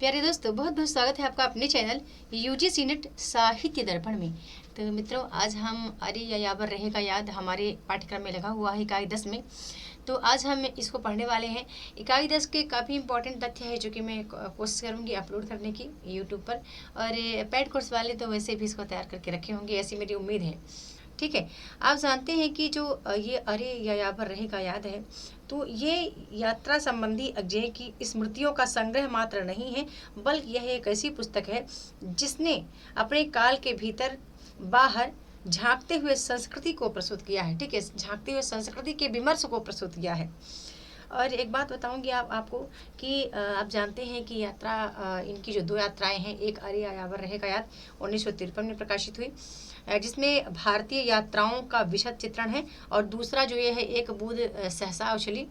प्यारे दोस्तों, बहुत बहुत स्वागत है आपका अपने चैनल यूजीसी नेट साहित्य दर्पण में। तो मित्रों, आज हम अरे या यावर रहेगा याद हमारे पाठ्यक्रम में लगा हुआ है इकाई 10 में। तो आज हम इसको पढ़ने वाले हैं। इकाई 10 के काफ़ी इंपॉर्टेंट तथ्य है जो कि मैं कोशिश करूँगी अपलोड करने की यूट्यूब पर। और पेड कोर्स वाले तो वैसे भी इसको तैयार करके रखे होंगे, ऐसी मेरी उम्मीद है। ठीक है। आप जानते हैं कि जो ये अरे या यावर रहेगा याद है, तो ये यात्रा संबंधी अजय की स्मृतियों का संग्रह मात्र नहीं है, बल्कि यह एक ऐसी पुस्तक है जिसने अपने काल के भीतर बाहर झांकते हुए संस्कृति को प्रस्तुत किया है। ठीक है, झांकते हुए संस्कृति के विमर्श को प्रस्तुत किया है। और एक बात बताऊंगी आपको कि आप जानते हैं कि यात्रा इनकी जो दो यात्राएं हैं, एक अरे यावर रहेगा याद 1953 में प्रकाशित हुई, जिसमें भारतीय यात्राओं का विशद चित्रण है, और दूसरा जो ये है एक बूंद सहसा उछली,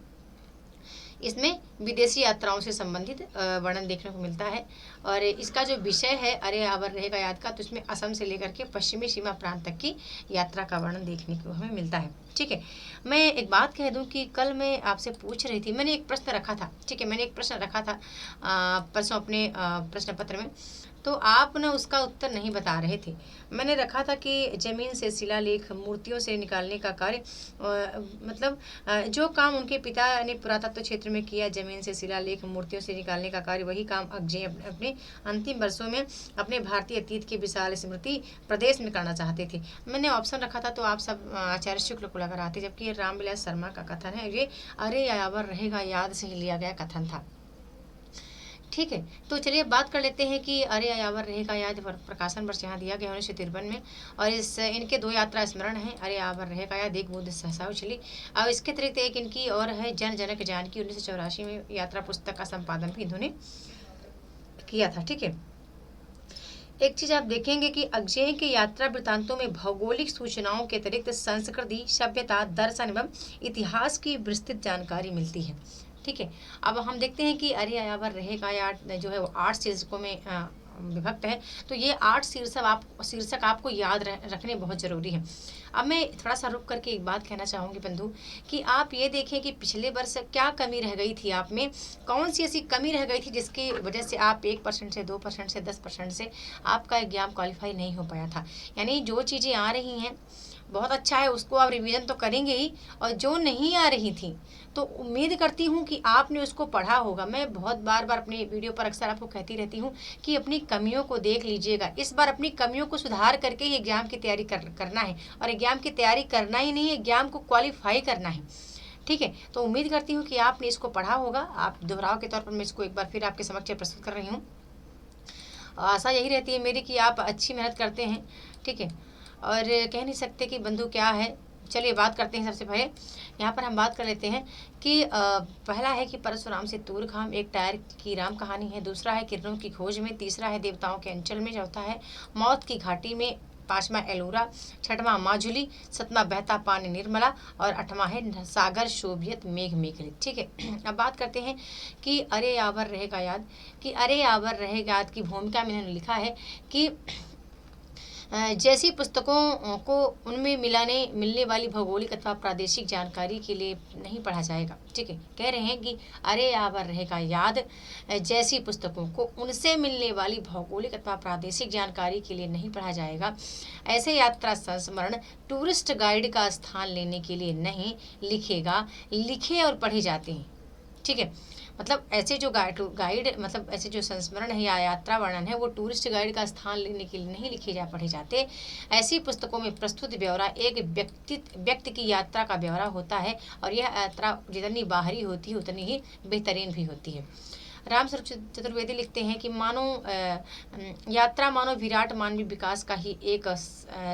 इसमें विदेशी यात्राओं से संबंधित वर्णन देखने को मिलता है। और इसका जो विषय है अरे यावर रहेगा याद का, तो इसमें असम से लेकर के पश्चिमी सीमा प्रांत तक की यात्रा का वर्णन देखने को हमें मिलता है। ठीक है, मैं एक बात कह दूं कि कल मैं आपसे पूछ रही थी, मैंने एक प्रश्न रखा था। ठीक है, मैंने एक प्रश्न रखा था परसों अपने प्रश्न पत्र में, तो आप ना उसका उत्तर नहीं बता रहे थे। मैंने रखा था कि जमीन से शिलालेख मूर्तियों से निकालने का कार्य, मतलब जो काम उनके पिता ने पुरातत्व क्षेत्र में किया, जमीन से शिलालेख मूर्तियों से निकालने का कार्य, वही काम अजय अपने अंतिम वर्षों में अपने भारतीय अतीत के विशाल स्मृति प्रदेश में करना चाहते थे। मैंने ऑप्शन रखा था, तो आप सब आचार्य शुक्ल को लगा आते, जबकि ये रामविलास शर्मा का कथन है। ये अरे यावर रहेगा याद से ही लिया गया कथन था। ठीक है, तो चलिए बात कर लेते हैं कि अरे यावर रहेगा याद प्रकाशन वर्ष यहाँ दिया गया 1953 में। और इनके दो यात्रा स्मरण है, अरे यावर रहेगा याद, एक बूंद सहसा उछली। और इसके अतिरिक्त एक इनकी और है जन जनक जानकी, 1984 में यात्रा पुस्तक का संपादन भी इन्होंने किया था। ठीक है, एक चीज आप देखेंगे कि अजय के यात्रा वृतांतों में भौगोलिक सूचनाओं के अतिरिक्त संस्कृति, सभ्यता, दर्शन एवं इतिहास की विस्तृत जानकारी मिलती है। ठीक है, अब हम देखते हैं कि अरे यावर रहेगा याद जो है वो 8 शीर्षकों में विभक्त है। तो ये 8 शीर्षक आपको याद रखने बहुत जरूरी है। अब मैं थोड़ा सा रुक करके एक बात कहना चाहूंगी बंधु, कि आप ये देखें कि पिछले वर्ष क्या कमी रह गई थी आप में, कौन सी ऐसी कमी रह गई थी जिसकी वजह से आप 1% से 2% से 10% से आपका एग्जाम क्वालिफाई नहीं हो पाया था। यानी जो चीज़ें आ रही हैं बहुत अच्छा है, उसको आप रिवीजन तो करेंगे ही, और जो नहीं आ रही थी तो उम्मीद करती हूँ कि आपने उसको पढ़ा होगा। मैं बहुत बार अपने वीडियो पर अक्सर आपको कहती रहती हूँ कि अपनी कमियों को देख लीजिएगा, इस बार अपनी कमियों को सुधार करके ही एग्जाम की तैयारी करना है। और एग्जाम की तैयारी करना ही नहीं, एग्जाम को क्वालिफाई करना है। ठीक है, तो उम्मीद करती हूँ कि आपने इसको पढ़ा होगा। आप दोहराव के तौर पर मैं इसको एक बार फिर आपके समक्ष प्रस्तुत कर रही हूँ। आशा यही रहती है मेरी कि आप अच्छी मेहनत करते हैं। ठीक है, और कह नहीं सकते कि बंधु क्या है। चलिए बात करते हैं। सबसे पहले यहाँ पर हम बात कर लेते हैं कि पहला है कि परशुराम से तूरखाम, एक टायर की राम कहानी है, दूसरा है किरणों की खोज में, तीसरा है देवताओं के अंचल में, चौथा है मौत की घाटी में, पांचवा एलोरा, छठवां माजुली, सतवां बहता पानी निर्मला, और आठवां है सागर शोभियत मेघ मेघलित। ठीक है, अब बात करते हैं कि अरे यावर रहेगा याद, कि अरे यावर रहेगा याद की भूमिका में इन्होंने लिखा है कि जैसी पुस्तकों को उनमें मिलने वाली भौगोलिक अथवा प्रादेशिक जानकारी के लिए नहीं पढ़ा जाएगा। ठीक है, कह रहे हैं कि अरे यावर रहेगा याद जैसी पुस्तकों को उनसे मिलने वाली भौगोलिक अथवा प्रादेशिक जानकारी के लिए नहीं पढ़ा जाएगा। ऐसे यात्रा संस्मरण टूरिस्ट गाइड का स्थान लेने के लिए नहीं लिखेगा, लिखे और पढ़े जाते हैं। ठीक है, मतलब ऐसे जो गाइड मतलब ऐसे जो संस्मरण है या यात्रा वर्णन है, वो टूरिस्ट गाइड का स्थान लेने के लिए नहीं लिखे जा पढ़े जाते। ऐसी पुस्तकों में प्रस्तुत ब्यौरा एक व्यक्ति की यात्रा का ब्यौरा होता है, और यह यात्रा जितनी बाहरी होती है उतनी ही बेहतरीन भी होती है। राम स्वरूप चतुर्वेदी लिखते हैं कि यात्रा मानो विराट मानवीय विकास का ही एक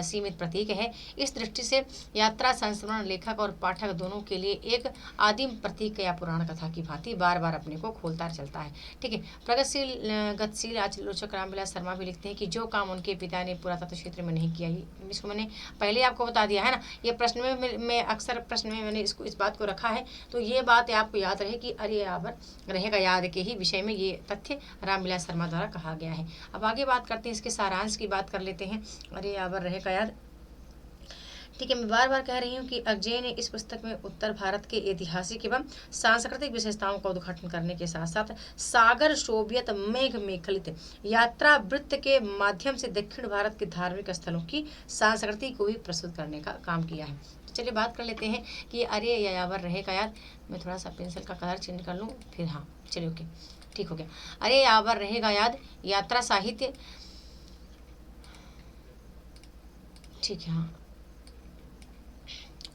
सीमित प्रतीक है। इस दृष्टि से यात्रा संस्मरण लेखक और पाठक दोनों के लिए एक आदिम प्रतीक या पुराण कथा की भांति बार बार अपने को खोलता चलता है। ठीक है, प्रगतिशील गतिशील आलोचक रामविलास शर्मा भी लिखते हैं कि जो काम उनके पिता ने पुरातत्व क्षेत्र में नहीं किया, इसको मैंने पहले आपको बता दिया है ना। ये प्रश्न में मैं अक्सर प्रश्न में मैंने इस बात को रखा है, तो ये बात आपको याद रहे कि अरे यावर रहेगा याद के ही विषय में ये तथ्य रामविलास शर्मा द्वारा कहा गया है। अब आगे बात करते हैं, इसके सारांश की बात कर लेते हैं। अरे यावर रहेगा याद, ठीक है, मैं बार बार कह रही हूँ कि अजय ने इस पुस्तक में उत्तर भारत के ऐतिहासिक एवं सांस्कृतिक विशेषताओं का उद्घाटन करने के साथ साथ सागर शोभित मेघ मेखलित यात्रा वृत्त के माध्यम से दक्षिण भारत के धार्मिक स्थलों की संस्कृति को भी प्रस्तुत करने का काम किया है। तो चलिए बात कर लेते हैं कि अरे यायावर रहेगा याद। मैं थोड़ा सा पेंसिल का कलर चेंज कर लूँ फिर। हाँ चलिए ओके, ठीक हो गया। अरे यायावर रहेगा याद, यात्रा साहित्य, ठीक है। हाँ,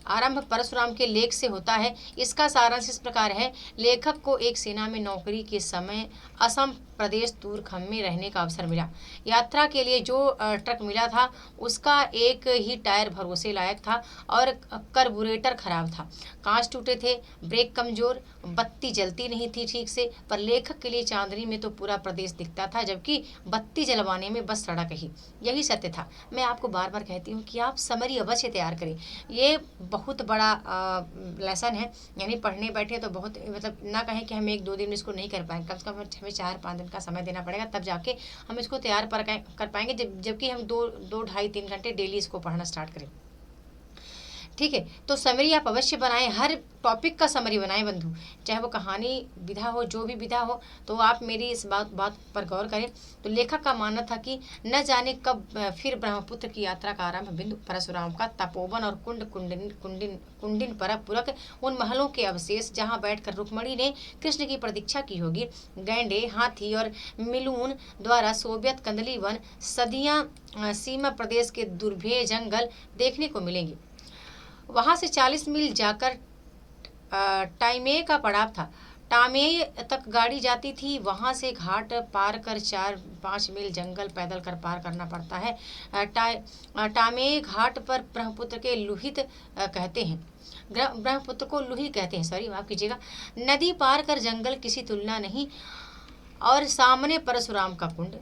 आरंभ परशुराम के लेख से होता है। इसका सारांश इस प्रकार है। लेखक को एक सेना में नौकरी के समय असम प्रदेश तूरखम में रहने का अवसर मिला। यात्रा के लिए जो ट्रक मिला था उसका एक ही टायर भरोसे लायक था और कार्बोरेटर खराब था, कांच टूटे थे, ब्रेक कमजोर, बत्ती जलती नहीं थी ठीक से। पर लेखक के लिए चांदनी में तो पूरा प्रदेश दिखता था, जबकि बत्ती जलवाने में बस सड़क ही। यही सत्य था। मैं आपको बार बार कहती हूँ कि आप समरी अवश्य तैयार करें। ये बहुत बड़ा लेसन है, यानी पढ़ने बैठे तो बहुत, मतलब ना कहें कि हम 1-2 दिन में इसको नहीं कर पाएंगे, कम से कम हमें 4-5 दिन का समय देना पड़ेगा, तब जाके हम इसको तैयार कर पाएंगे, जबकि हम 2-2 ढाई 3 घंटे डेली इसको पढ़ना स्टार्ट करें। ठीक है, तो समरी आप अवश्य बनाएं, हर टॉपिक का समरी बनाएं बंधु, चाहे वो कहानी विधा हो, जो भी विधा हो। तो आप मेरी इस बात पर गौर करें। तो लेखक का मानना था कि न जाने कब फिर ब्रह्मपुत्र की यात्रा का आरंभ बिंदु परशुराम का तपोवन और कुंडिन परपुरक, उन महलों के अवशेष जहाँ बैठकर रुक्मणी ने कृष्ण की प्रतीक्षा की होगी, गैंडे, हाथी और मिलून द्वारा सोवियत कंदली वन, सदियां सीमा प्रदेश के दुर्भेय जंगल देखने को मिलेंगे। वहां से 40 मील जाकर टाइमे का पड़ाव था। टामे तक गाड़ी जाती थी, वहां से घाट पार कर 4-5 मील जंगल पैदल कर पार करना पड़ता है। टामे घाट पर ब्रह्मपुत्र के लुहित कहते हैं, ब्रह्मपुत्र को लुही कहते हैं, सॉरी माफ कीजिएगा। नदी पार कर जंगल किसी तुलना नहीं, और सामने परशुराम का कुंड।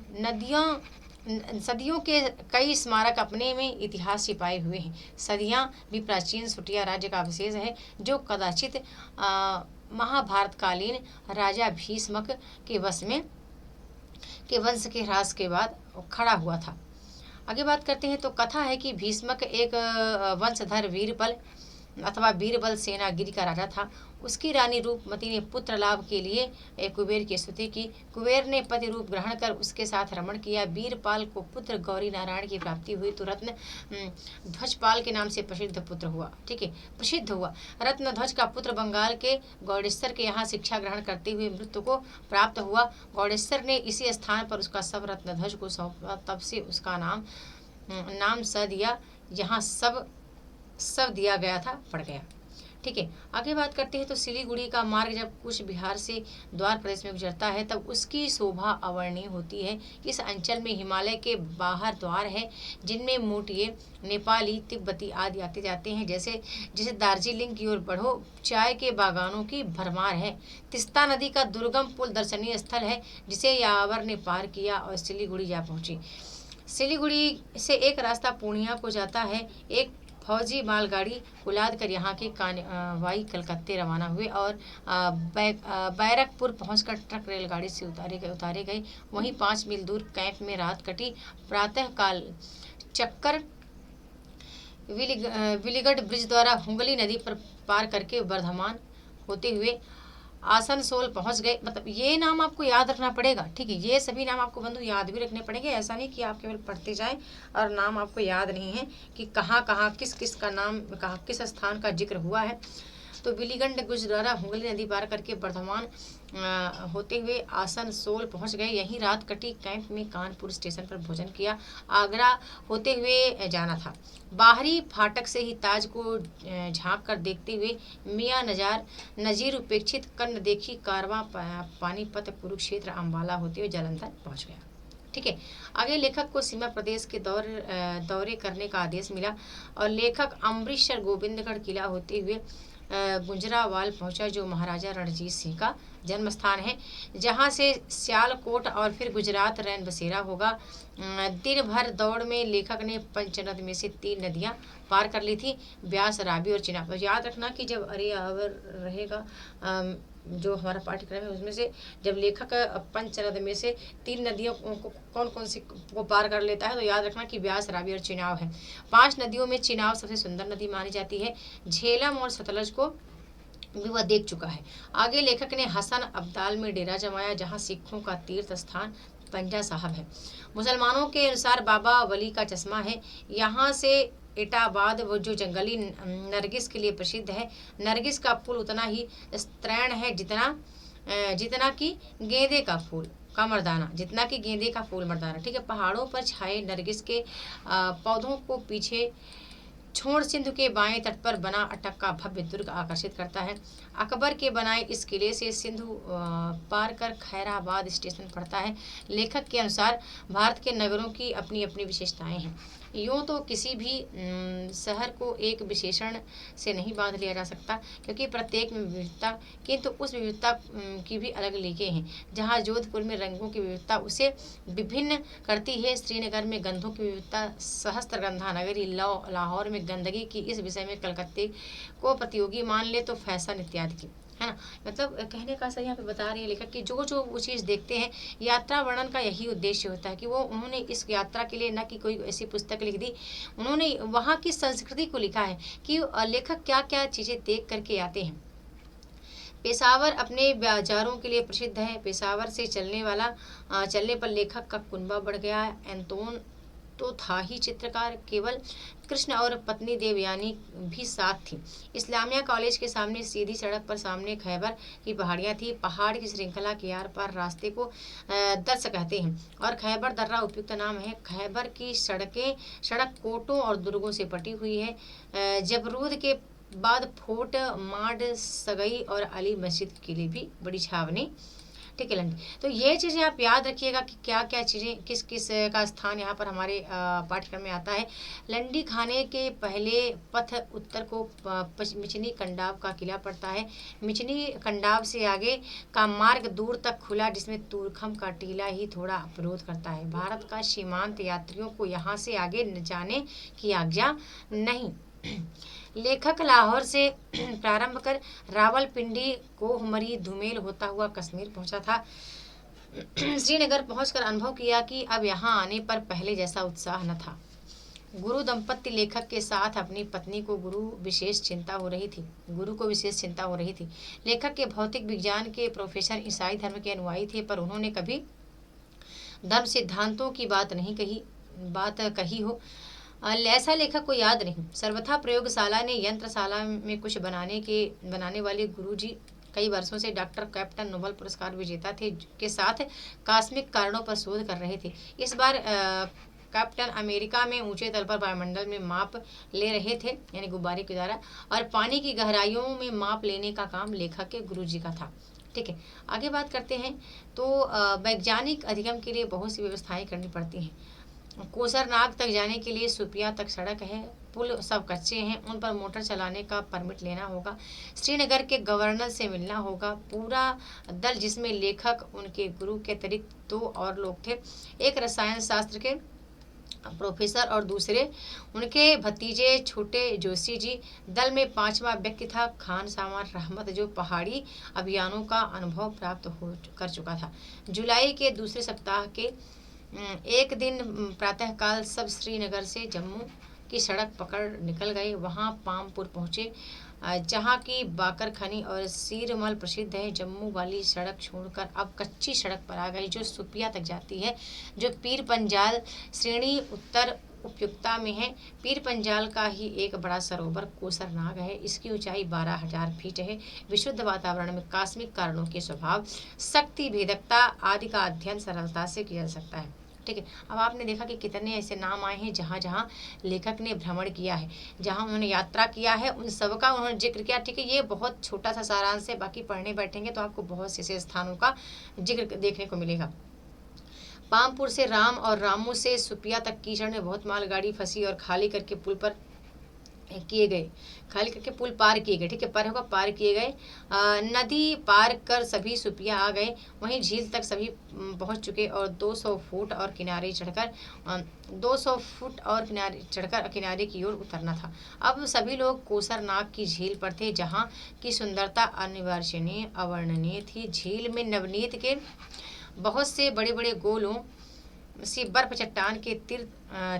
सदियों के कई स्मारक अपने में इतिहास छिपाए हुए हैं। सदियां भी प्राचीन सुटिया राज्य का अवशेष है, जो कदाचित महाभारतकालीन राजा भीष्मक के वंश के ह्रास के बाद खड़ा हुआ था। आगे बात करते हैं। तो कथा है कि भीष्मक एक वंशधर वीरबल अथवा बीरबल सेनागिरी का राजा था। उसकी रानी रूपमती ने पुत्र लाभ के लिए कुबेर की स्तुति की। कुबेर ने पति रूप ग्रहण कर उसके साथ रमण किया। बीरपाल को पुत्र गौरी नारायण की प्राप्ति हुई तो रत्न ध्वजपाल के नाम से प्रसिद्ध पुत्र हुआ। ठीक है, प्रसिद्ध हुआ। रत्न ध्वज का पुत्र बंगाल के गौड़ेश्वर के यहाँ शिक्षा ग्रहण करते हुए मृत्यु को प्राप्त हुआ। गौड़ेश्वर ने इसी स्थान पर उसका सब रत्न ध्वज को सौंपा, तब से उसका नाम स दिया। यहाँ सब दिया गया था पड़ गया। ठीक है, आगे बात करते हैं। तो सिलीगुड़ी का मार्ग जब कुछ बिहार से द्वार प्रदेश में गुजरता है तब उसकी शोभा अवर्णीय होती है। इस अंचल में हिमालय के बाहर द्वार है, जिनमें मोटिये, नेपाली, तिब्बती आदि आते जाते हैं। जैसे दार्जिलिंग की ओर बढ़ो, चाय के बागानों की भरमार है। तिस्ता नदी का दुर्गम पुल दर्शनीय स्थल है, जिसे यायावर ने पार किया और सिलीगुड़ी जा पहुंची। सिलीगुड़ी से एक रास्ता पूर्णिया को जाता है। एक फौजी मालगाड़ी को लाद कर यहाँ के कानवाई कलकत्ते रवाना हुए और बैरकपुर पहुंचकर ट्रक रेलगाड़ी से उतारे गए। वहीं 5 मील दूर कैंप में रात कटी। प्रातः काल चक्कर विलीगढ़ ब्रिज द्वारा हुंगली नदी पर पार करके वर्धमान होते हुए आसनसोल पहुंच गए। मतलब ये नाम आपको याद रखना पड़ेगा। ठीक है, ये सभी नाम आपको बंधु याद भी रखने पड़ेंगे। ऐसा नहीं कि आप केवल पढ़ते जाएं और नाम आपको याद नहीं है कि कहाँ कहाँ किस किस का नाम, कहाँ किस स्थान का जिक्र हुआ है। तो विलीगढ़ गुजरारा हुंगली नदी पार करके वर्धमान होते हुए आसनसोल पहुंच गए। यहीं रात कटी। कैंप में कानपुर स्टेशन पर भोजन किया। आगरा होते हुए जाना था। बाहरी फाटक से ही ताज को झांक कर देखते हुए मियाँ नजीर उपेक्षित कन्न देखी कारवां पानीपत कुरुक्षेत्र अम्बाला होते हुए जालंधर पहुंच गया। ठीक है, आगे लेखक को सीमा प्रदेश के दौरे करने का आदेश मिला और लेखक अमृतसर गोविंदगढ़ किला होते हुए गुजरावाल पहुंचा, जो महाराजा रणजीत सिंह का जन्म स्थान है, जहां से सियालकोट और फिर गुजरात रैन बसेरा होगा। दिन भर दौड़ में लेखक ने पंचनद में से 3 नदियां पार कर ली थी, ब्यास, रावी और चिनाब। याद रखना कि जब अरे यावर रहेगा जो हमारा पाठ्यक्रम है उसमें से जब लेखक पंचनद में से 3 नदियों को कौन कौन सी को पार कर लेता है तो याद रखना कि ब्यास, रावी और चिनाब है। 5 नदियों में चिनाब सबसे सुंदर नदी मानी जाती है। झेलम और सतलज को भी वह देख चुका है। आगे लेखक ने हसन अब्दाल में डेरा जमाया जहाँ सिखों का तीर्थ स्थान पंजा साहब है। मुसलमानों के अनुसार बाबा वली का चश्मा है। यहाँ से एटाबाद वो जो जंगली नरगिस के लिए प्रसिद्ध है। नरगिस का फूल उतना ही स्त्रैण है जितना कि गेंदे का फूल का मर्दाना, जितना कि गेंदे का फूल मर्दाना। ठीक है। पहाड़ों पर छाए नरगिस के पौधों को पीछे छोड़ सिंधु के बाएं तट पर बना अटक का भव्य दुर्ग आकर्षित करता है। अकबर के बनाए इस किले से सिंधु पार कर खैराबाद स्टेशन पड़ता है। लेखक के अनुसार भारत के नगरों की अपनी अपनी विशेषताएं हैं। यूँ तो किसी भी शहर को एक विशेषण से नहीं बांध लिया जा सकता क्योंकि प्रत्येक में विविधता, किंतु उस विविधता की भी अलग लीकें हैं। जहाँ जोधपुर में रंगों की विविधता उसे विभिन्न करती है, श्रीनगर में गंधों की विविधता, सहस्त्रगंधा नगरी लाहौर में गंदगी की इस विषय में कलकत्ते को प्रतियोगी मान ले तो फैशन इत्यादि की, है ना। मतलब कहने का सही यहाँ पे बता रही है लेखक कि जो जो वो चीज़ देखते हैं, यात्रा वर्णन का यही उद्देश्य होता है कि वो उन्होंने इस यात्रा के लिए न कि कोई ऐसी पुस्तक लिख दी, उन्होंने वहाँ की संस्कृति को लिखा है कि लेखक क्या क्या चीज़ें देख करके आते हैं। पेशावर अपने बाजारों के लिए प्रसिद्ध है। पेशावर से चलने पर लेखक का कुनबा बढ़ गया है। एंटोन तो था ही चित्रकार, केवल कृष्ण और पत्नी देवयानी भी साथ थी। इस्लामिया कॉलेज के सामने सीधी सड़क पर सामने खैबर की पहाड़ियाँ थी। पहाड़ की श्रृंखला के आर पार रास्ते को दर्स कहते हैं और खैबर दर्रा उपयुक्त नाम है। खैबर की सड़क कोटों और दुर्गों से पटी हुई है। जबरूद के बाद फोर्ट माड सगई और अली मस्जिद के लिए भी बड़ी छावनी। ठीक है लंडी। तो ये चीज़ें आप याद रखिएगा कि क्या क्या चीज़ें किस किस का स्थान यहाँ पर हमारे पाठ्यक्रम में आता है। लंडी खाने के पहले पथ उत्तर को मिचनी कंडाव का किला पड़ता है। मिचनी कंडाव से आगे का मार्ग दूर तक खुला जिसमें तुरखम का टीला ही थोड़ा अवरोध करता है। भारत का सीमांत यात्रियों को यहाँ से आगे न जाने की आज्ञा नहीं। लेखक लाहौर से प्रारंभ कर रावलपिंडी, कोहमरी, धुमेल होता हुआ कश्मीर पहुंचा था। श्रीनगर पहुंचकर अनुभव किया कि अब यहाँ आने पर पहले जैसा उत्साह न था। गुरु दंपत्ति लेखक के साथ अपनी पत्नी को गुरु को विशेष चिंता हो रही थी। लेखक के भौतिक विज्ञान के प्रोफेसर ईसाई धर्म के अनुयायी थे, पर उन्होंने कभी धर्म सिद्धांतों की बात कही हो ऐसा लेखक को याद नहीं। सर्वथा प्रयोगशाला ने यंत्रशाला में कुछ बनाने वाले गुरुजी कई वर्षों से डॉक्टर कैप्टन नोबेल पुरस्कार विजेता थे के साथ कॉस्मिक कारणों पर शोध कर रहे थे। इस बार कैप्टन अमेरिका में ऊंचे तल पर वायुमंडल में माप ले रहे थे, यानी गुब्बारे के द्वारा, और पानी की गहराइयों में माप लेने का काम लेखक के गुरुजी का था। ठीक है, आगे बात करते हैं। तो वैज्ञानिक अधिगम के लिए बहुत सी व्यवस्थाएं करनी पड़ती हैं। कोसरनाग तक जाने के लिए सुपिया तक सड़क है, पुल सब कच्चे हैं, उन पर मोटर चलाने का परमिट लेना होगा। श्रीनगर के गवर्नर से मिलना होगा। पूरा दल जिसमें लेखक, उनके गुरु के अतिरिक्त 2 और लोग थे, एक रसायन शास्त्र के प्रोफेसर और दूसरे उनके भतीजे छोटे जोशी जी। दल में 5वां व्यक्ति था खान सामान रहमत, जो पहाड़ी अभियानों का अनुभव प्राप्त कर चुका था। जुलाई के दूसरे सप्ताह के एक दिन प्रातःकाल सब श्रीनगर से जम्मू की सड़क पकड़ निकल गए। वहां पामपुर पहुंचे, जहां की बाकर खनी और सीरमल प्रसिद्ध है। जम्मू वाली सड़क छोड़कर अब कच्ची सड़क पर आ गई जो सुपिया तक जाती है, जो पीर पंजाल श्रेणी उत्तर उपयुक्ता में है। पीर पंजाल का ही एक बड़ा सरोवर कोसरनाग है। इसकी ऊंचाई 12,000 फीट है। विशुद्ध वातावरण में कॉस्मिक कारणों के स्वभाव, शक्ति, भेदकता आदि का अध्ययन सरलता से किया जा सकता है। ठीक है, अब आपने देखा कि कितने ऐसे नाम आए हैं जहाँ जहाँ लेखक ने भ्रमण किया है, जहाँ उन्होंने यात्रा किया है, उन सब का उन्होंने जिक्र किया। ठीक है, ये बहुत छोटा सा सारांश है, बाकी पढ़ने बैठेंगे तो आपको बहुत से ऐसे स्थानों का जिक्र देखने को मिलेगा। पामपुर से राम और रामू से सुपिया तक कीचड़ में बहुत मालगाड़ी फंसी और खाली करके पुल पर किए गए, खाली करके पुल पार किए गए, ठीक है, पर होगा पार किए गए। नदी पार कर सभी सुपिया आ गए, वहीं झील तक सभी पहुंच चुके और 200 फुट और किनारे चढ़कर 200 फुट और किनारे की ओर उतरना था। अब सभी लोग कोसरनाग की झील पर थे, जहां की सुंदरता अनिवार्य अवर्णनीय थी। झील में नवनीत के बहुत से बड़े बड़े गोलों सी बर्फ चट्टान के तीर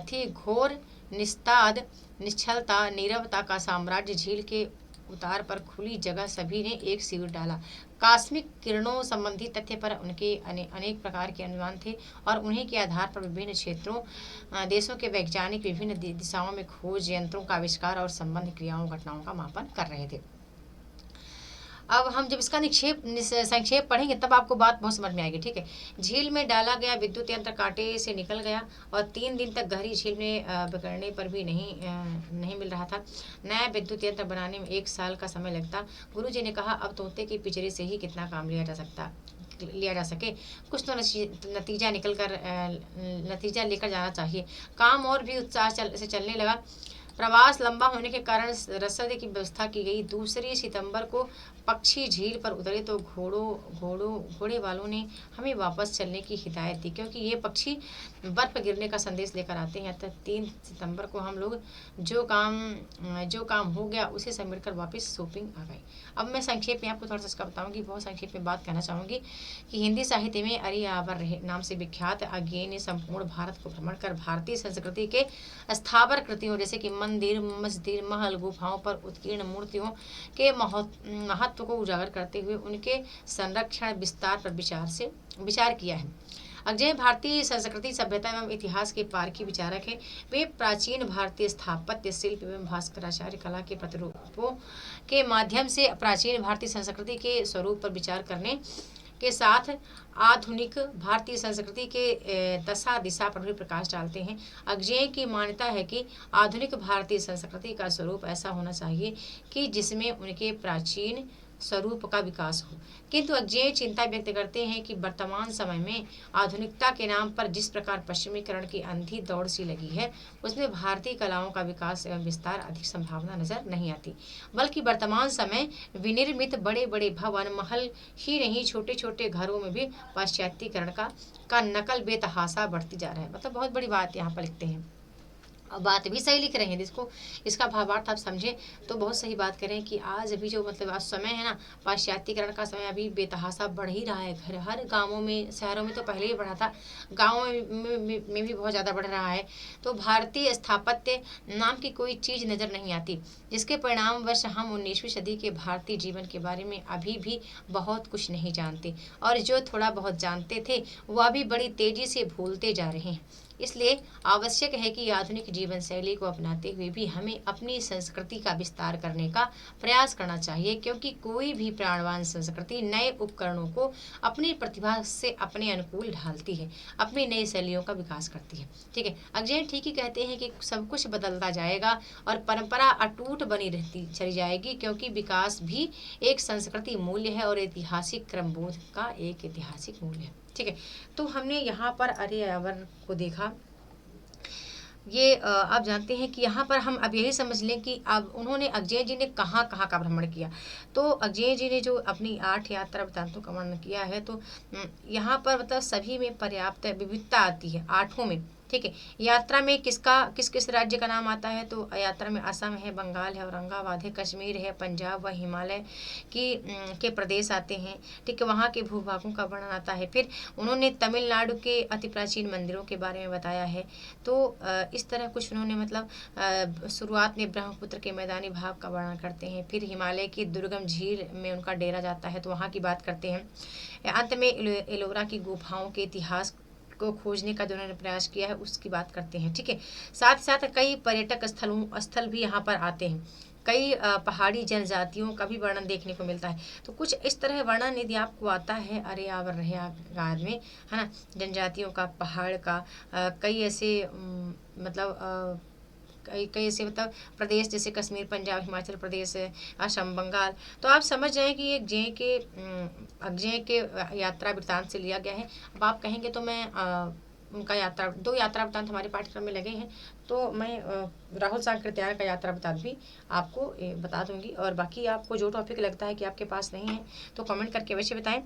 थी। घोर निस्ताद निश्चलता नीरवता का साम्राज्य। झील के उतार पर खुली जगह सभी ने एक शिविर डाला। कॉस्मिक किरणों संबंधी तथ्य पर उनके अनेक प्रकार के अनुमान थे और उन्हीं के आधार पर विभिन्न क्षेत्रों देशों के वैज्ञानिक विभिन्न दिशाओं में खोज यंत्रों का आविष्कार और संबंध क्रियाओं घटनाओं का मापन कर रहे थे। अब हम जब इसका संक्षेप पढ़ेंगे तब आपको बात बहुत समझ में आएगी, ठीक है। झील में डाला गया विद्युत यंत्र कांटे से निकल गया और 3 दिन तक गहरी झील में पकड़ने पर भी नहीं मिल रहा था। नया विद्युत यंत्र बनाने में 1 साल का समय लगता। गुरुजी ने कहा, अब तोते के पिंजरे से ही कितना काम लिया जा सके, कुछ तो नतीजा लेकर जाना चाहिए। काम और भी उत्साह से चलने लगा। प्रवास लंबा होने के कारण रसद की व्यवस्था की गई। 2 सितंबर को पक्षी झील पर उतरे तो घोड़े वालों ने हमें वापस चलने की हिदायत दी, क्योंकि ये पक्षी बर्फ गिरने का संदेश लेकर आते हैं। तब 3 सितंबर को हम लोग जो काम हो गया उसे समेटकर वापस शॉपिंग आ गए। अब मैं संक्षेप में आपको थोड़ा सा इसका बताऊंगी, बहुत संक्षेप में बात कहना चाहूँगी कि हिंदी साहित्य में अरियावर नाम से विख्यात अज्ञेय ने संपूर्ण भारत को भ्रमण कर भारतीय संस्कृति के स्थावर कृतियों जैसे कि मंदिर, मस्जिद, महल, गुफाओं पर उत्कीर्ण मूर्तियों के महत्व को उजागर करते हुए उनके संरक्षण विस्तार पर विचार किया है। अज्ञेय भारतीय संस्कृति, सभ्यता एवं इतिहास के पारखी विचारक हैं। वे प्राचीन भारतीय स्थापत्य, शिल्प एवं भास्कराचार्य कला के प्रतिरूपों के माध्यम से प्राचीन भारतीय संस्कृति के स्वरूप पर विचार करने के साथ आधुनिक भारतीय संस्कृति के दशा दिशा पर भी प्रकाश डालते हैं। अज्ञेय की मान्यता है कि आधुनिक भारतीय संस्कृति का स्वरूप ऐसा होना चाहिए कि जिसमें उनके प्राचीन स्वरूप का विकास हो, किंतु अज्ञेय चिंता व्यक्त करते हैं कि वर्तमान समय में आधुनिकता के नाम पर जिस प्रकार पश्चिमीकरण की अंधी दौड़ सी लगी है, उसमें भारतीय कलाओं का विकास एवं विस्तार अधिक संभावना नजर नहीं आती, बल्कि वर्तमान समय विनिर्मित बड़े बड़े भवन महल ही नहीं, छोटे छोटे घरों में भी पाश्चात्यीकरण का नकल बेतहाशा बढ़ती जा रहा है। मतलब बहुत बड़ी बात यहाँ पर लिखते हैं, बात भी सही लिख रहे हैं। इसको इसका भावार्थ आप समझें तो बहुत सही बात करें कि आज अभी जो मतलब आज समय है ना, पाश्चात्यीकरण का समय अभी बेतहाशा बढ़ ही रहा है। घर हर गाँवों में, शहरों में तो पहले ही बढ़ा था, गाँवों में भी बहुत ज़्यादा बढ़ रहा है। तो भारतीय स्थापत्य नाम की कोई चीज़ नज़र नहीं आती, जिसके परिणामवश हम 19वीं सदी के भारतीय जीवन के बारे में अभी भी बहुत कुछ नहीं जानते, और जो थोड़ा बहुत जानते थे वह भी बड़ी तेज़ी से भूलते जा रहे हैं। इसलिए आवश्यक है कि आधुनिक जीवन शैली को अपनाते हुए भी हमें अपनी संस्कृति का विस्तार करने का प्रयास करना चाहिए, क्योंकि कोई भी प्राणवान संस्कृति नए उपकरणों को अपनी प्रतिभा से अपने अनुकूल ढालती है, अपनी नई शैलियों का विकास करती है। ठीक है, अज्ञेय ठीक ही कहते हैं कि सब कुछ बदलता जाएगा और परंपरा अटूट बनी रहती चली जाएगी, क्योंकि विकास भी एक संस्कृति मूल्य है और ऐतिहासिक क्रमबोध का एक ऐतिहासिक मूल्य है। ठीक है, तो हमने यहाँ पर आर्यावर्त को देखा। ये आप जानते हैं कि यहाँ पर हम अब यही समझ लें कि अब उन्होंने अज्ञेय जी ने कहाँ कहाँ का भ्रमण किया। तो अज्ञेय जी ने जो अपनी 8 यात्रा वृत्तांतों का वर्णन किया है, तो यहाँ पर मतलब सभी में पर्याप्त विविधता आती है, 8 में। ठीक है, यात्रा में किस किस राज्य का नाम आता है, तो यात्रा में असम है, बंगाल है, औरंगाबाद है, कश्मीर है, पंजाब व हिमालय के प्रदेश आते हैं। ठीक है, वहाँ के भूभागों का वर्णन आता है। फिर उन्होंने तमिलनाडु के अति प्राचीन मंदिरों के बारे में बताया है। तो इस तरह कुछ उन्होंने मतलब शुरुआत में ब्रह्मपुत्र के मैदानी भाग का वर्णन करते हैं। फिर हिमालय की दुर्गम झील में उनका डेरा जाता है, तो वहाँ की बात करते हैं। अंत में एलोरा की गुफाओं के इतिहास को खोजने का जो उन्होंने प्रयास किया है उसकी बात करते हैं। ठीक है, साथ साथ कई पर्यटक स्थल भी यहाँ पर आते हैं। कई पहाड़ी जनजातियों का भी वर्णन देखने को मिलता है। तो कुछ इस तरह वर्णन यदि आपको आता है आर्यावर्त में, है ना, जनजातियों का, पहाड़ का, कई ऐसे मतलब कई ऐसे मतलब प्रदेश जैसे कश्मीर, पंजाब, हिमाचल प्रदेश, असम, बंगाल, तो आप समझ जाएं कि ये अज्ञेय के यात्रा वृत्तांत से लिया गया है। अब आप कहेंगे तो मैं उनका यात्रा 2 यात्रा वृत्तांत हमारे पाठ्यक्रम में लगे हैं। तो मैं राहुल सांकृत्यायन का यात्रा वृत्तांत भी आपको बता दूंगी। और बाकी आपको जो टॉपिक लगता है कि आपके पास नहीं है तो कमेंट करके अवश्य बताएं।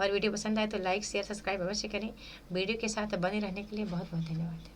और वीडियो पसंद आए तो लाइक शेयर सब्सक्राइब अवश्य करें। वीडियो के साथ बने रहने के लिए बहुत बहुत धन्यवाद।